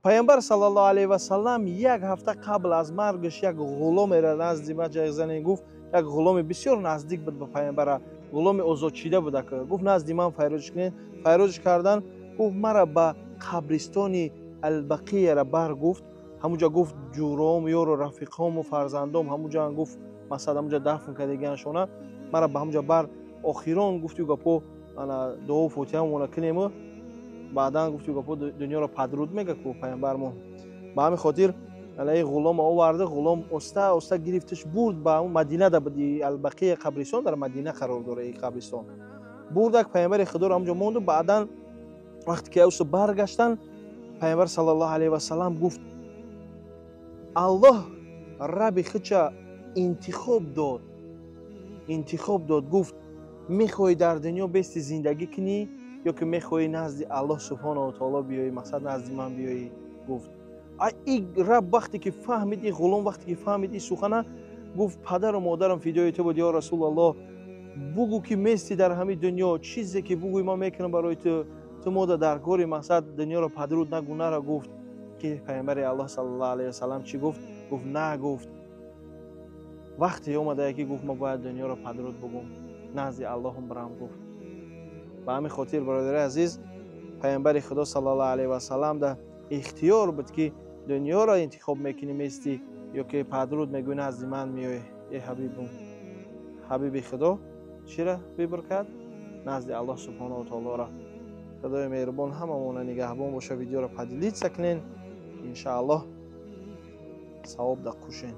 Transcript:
پیامبر صلی الله علیه و سلم یک هفته قبل از مرگش یک غلامی را نزد ما جای زنی گفت، یک غلام بسیار نزدیک بود به پیامبر، غلام آزاد شده بود که گفت نزد من فیروز کنین. فیروز کردن گفت مرا به قبرستان البقیه را بر گفت. همونجا گفت جورام یار رفیقام و فرزندام همونجا گفت مثلا همونجا دفن کردگانشونه، مرا به همونجا بر آخران گفت گپو انا دعا فوتیه مون کنیم، بعدا گفت گپو دنیا را پدرود میگه کو پیامبرمون. به همین خاطر علی غلام آورده، غلام استا گرفتش برد به مدینه، در بدی البقیه قبرستان در مدینه قرار داره این قبرستان. بردک پیامبر خدا را همونجا موند و بعدا وقتی که اوس برگشتن پیامبر صلی الله علیه و سلم گفت الله رب خچا انتخاب داد گفت میخوای در دنیا بیستی زندگی کنی یا که میخوای نزد الله سبحانه و تعالی بیایی، مثلا نزد من بیایی. گفت این رب وقتی که فهمید، این غلام وقتی که فهمید این سخنه، گفت پدر و مادرم فدای تو بود یا رسول الله، بگو که میستی در همین دنیا، چیزی که بگوی ما میکنم برای تو ماده درگاری مقصد دنیا رو پدرود نگونه را. گفت که پیامبر الله صلی الله علیه و سلم چی گفت؟ گفت نه، گفت وقتی اومده که گفت ما باید دنیا رو پدرود بگم نزد الله هم برام. گفت به همین خاطر برادر عزیز پیامبر خدا صلی الله علیه و سلم ده اختیار بود که دنیا را انتخاب میکنی میستی یا که پدرود میگوی نزد من میای. ای حبیبم، حبیب خدا چی را ببرکت؟ نزد الله سبحانه و تعالی را. خدای مهربان هممون نگهبان باشه. ویدیو را پدیدید سکنین ان شاء الله ثواب دقوشین.